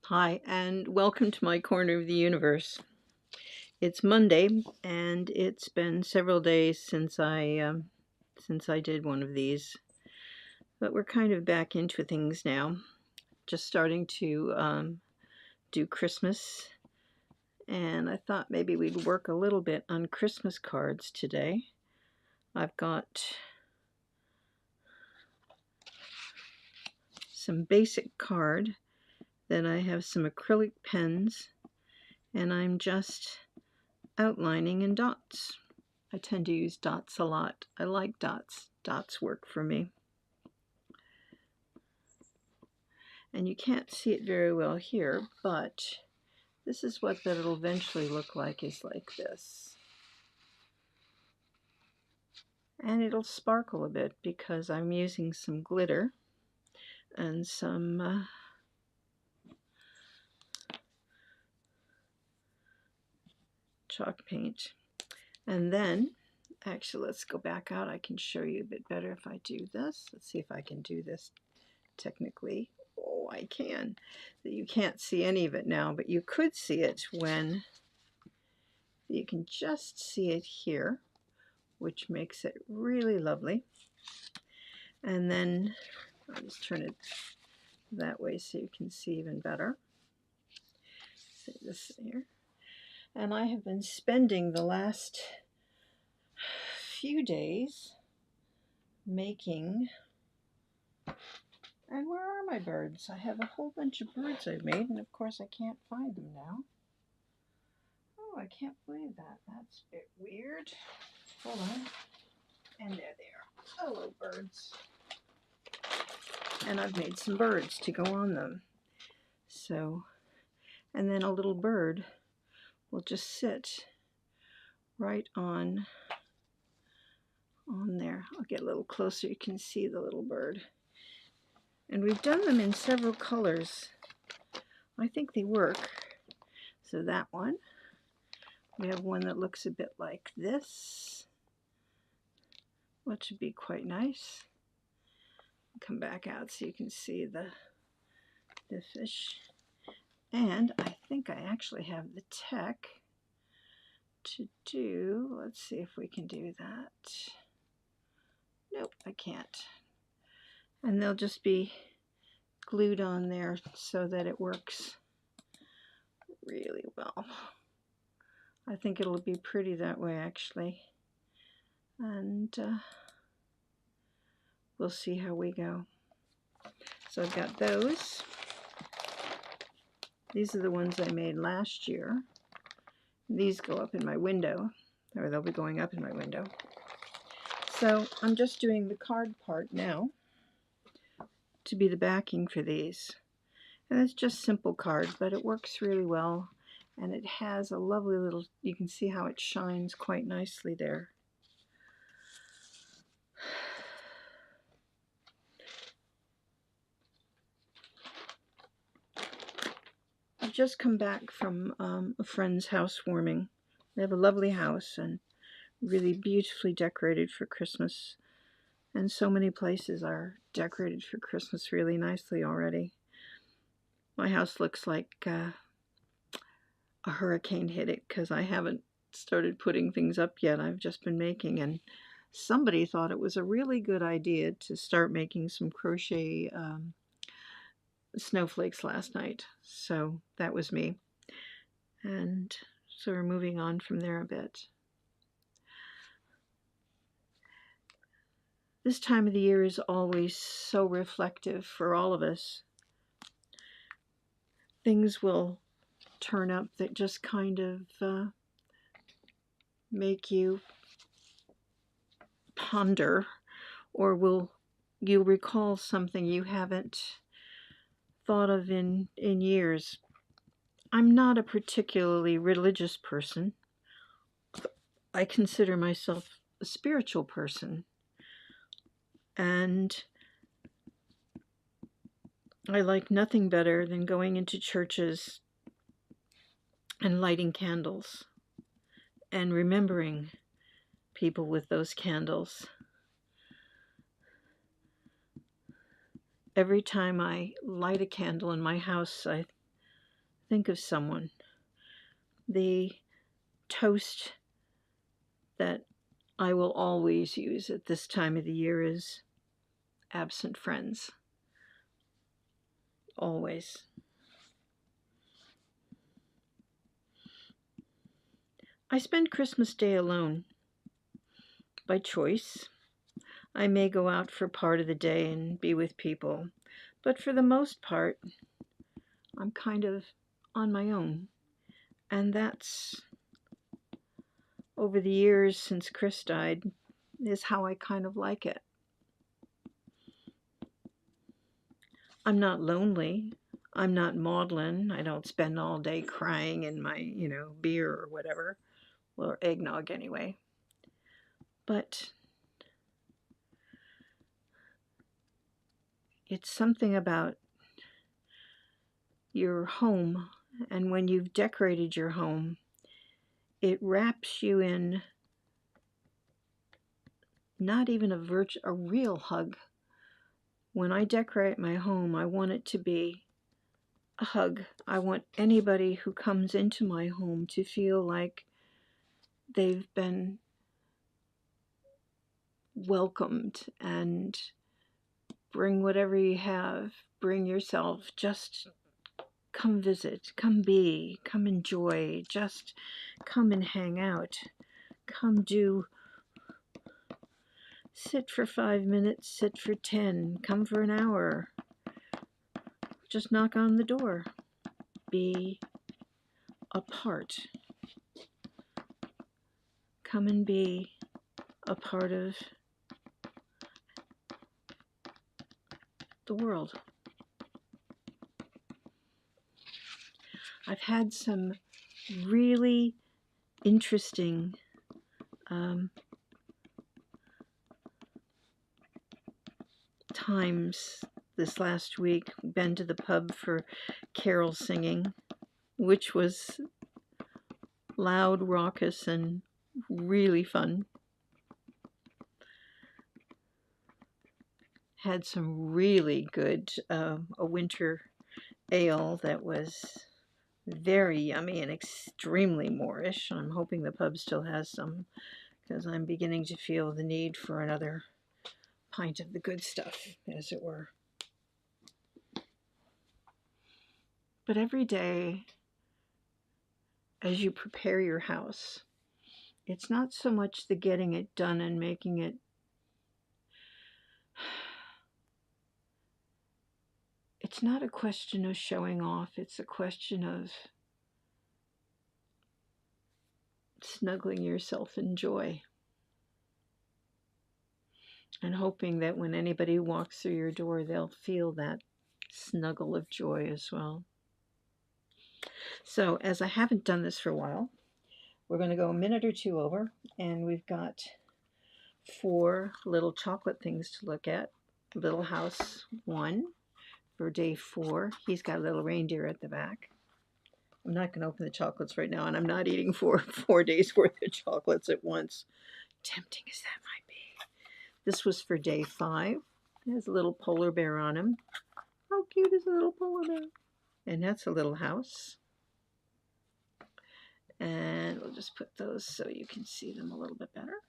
Hi, and welcome to my corner of the universe. It's Monday, and it's been several days since I did one of these, but we're kind of back into things now. Just starting to do Christmas, and I thought maybe we'd work a little bit on Christmas cards today. I've got some basic card, then I have some acrylic pens, and I'm just outlining in dots. I tend to use dots a lot. I like dots. Dots work for me. And you can't see it very well here, but this is what that it'll eventually look like, is like this. And it'll sparkle a bit because I'm using some glitter and some chalk paint. And then, actually, let's go back out. I can show you a bit better if I do this. Let's see if I can do this technically. Oh, I can. You can't see any of it now, but you could see it when you can just see it here, which makes it really lovely. And then I'll just turn it that way so you can see even better. See this here. And I have been spending the last few days making, and where are my birds? I have a whole bunch of birds I've made, and of course I can't find them now. Oh, I can't believe that. That's a bit weird. Hold on. And there they are. Hello, birds. And I've made some birds to go on them. So, and then a little bird will just sit right on there. I'll get a little closer. You can see the little bird. And we've done them in several colors. I think they work. So that one. We have one that looks a bit like this, which would be quite nice. Come back out so you can see the fish. And I think I actually have the tech to do, let's see if we can do that. Nope, I can't. And they'll just be glued on there so that it works really well. I think it'll be pretty that way, actually. And we'll see how we go. So I've got those. These are the ones I made last year. These go up in my window, or they'll be going up in my window. So I'm just doing the card part now to be the backing for these. And it's just simple card, but it works really well. And it has a lovely little, you can see how it shines quite nicely there. I've just come back from a friend's housewarming. They have a lovely house and really beautifully decorated for Christmas. And so many places are decorated for Christmas really nicely already. My house looks like a hurricane hit it because I haven't started putting things up yet. I've just been making, and somebody thought it was a really good idea to start making some crochet snowflakes last night. So that was me. And so we're moving on from there a bit. This time of the year is always so reflective for all of us. Things will turn up that just kind of make you ponder, or you'll recall something you haven't thought of in years. I'm not a particularly religious person. I consider myself a spiritual person. And I like nothing better than going into churches and lighting candles and remembering people with those candles. Every time I light a candle in my house, think of someone. The toast that I will always use at this time of the year is absent friends. Always. I spend Christmas Day alone by choice. I may go out for part of the day and be with people, but for the most part, I'm kind of on my own. And that's, over the years since Chris died, is how I kind of like it. I'm not lonely. I'm not maudlin. I don't spend all day crying in my, beer or whatever, or eggnog anyway. But it's something about your home, and when you've decorated your home, it wraps you in not even a real hug. When I decorate my home, I want it to be a hug. I want anybody who comes into my home to feel like they've been welcomed, and bring whatever you have, bring yourself, just come visit, come be, come enjoy, just come and hang out, come sit for 5 minutes, sit for 10, come for an hour, just knock on the door, be a part, come and be a part of the world. I've had some really interesting times this last week. Been to the pub for carol singing, which was loud, raucous, and really fun. Had some really good, a winter ale that was very yummy and extremely Moorish. I'm hoping the pub still has some, because I'm beginning to feel the need for another pint of the good stuff, as it were. But every day, as you prepare your house, it's not so much the getting it done and making it. It's not a question of showing off. It's a question of snuggling yourself in joy, and hoping that when anybody walks through your door, they'll feel that snuggle of joy as well. So, as I haven't done this for a while, we're going to go a minute or two over, and we've got 4 little chocolate things to look at. Little House 1 for day 4. He's got a little reindeer at the back. I'm not going to open the chocolates right now, and I'm not eating 4 days worth of chocolates at once. Tempting as that might be. This was for day 5. It has a little polar bear on him. How cute is a little polar bear? And that's a little house. And we'll just put those so you can see them a little bit better.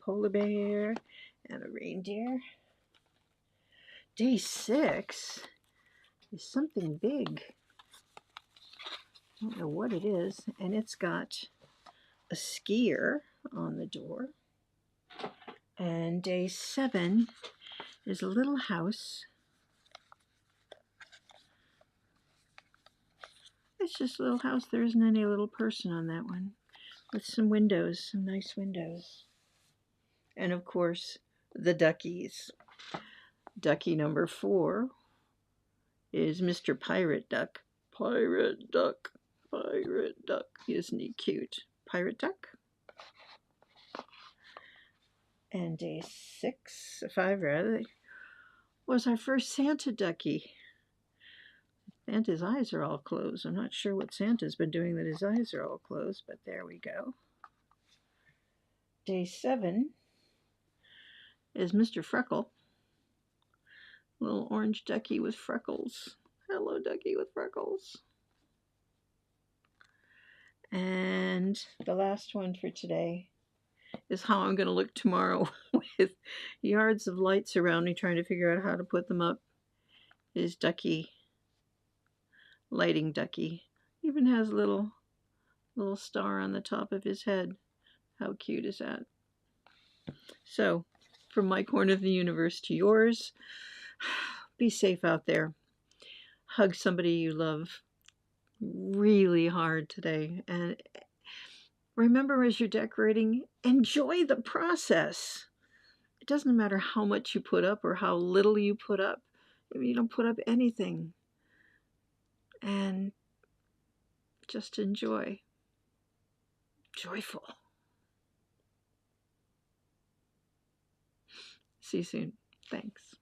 Polar bear and a reindeer. Day 6 is something big. I don't know what it is. And it's got a skier on the door. And day 7 is a little house. It's just a little house. There isn't any little person on that one. With some windows, some nice windows. And of course, the duckies. Ducky number 4 is Mr. Pirate Duck. Pirate Duck. Pirate Duck. Isn't he cute? Pirate Duck. And day 5 rather, was our first Santa ducky. Santa's eyes are all closed. I'm not sure what Santa's been doing that his eyes are all closed, but there we go. Day 7 is Mr. Freckle. Little orange ducky with freckles. Hello, ducky with freckles. And the last one for today is how I'm going to look tomorrow with yards of lights around me trying to figure out how to put them up. Is Ducky, lighting Ducky. Even has a little star on the top of his head. How cute is that? So, from my corner of the universe to yours, be safe out there. Hug somebody you love really hard today. And remember, as you're decorating, enjoy the process. It doesn't matter how much you put up or how little you put up. Maybe you don't put up anything. And just enjoy. Joyful. See you soon. Thanks.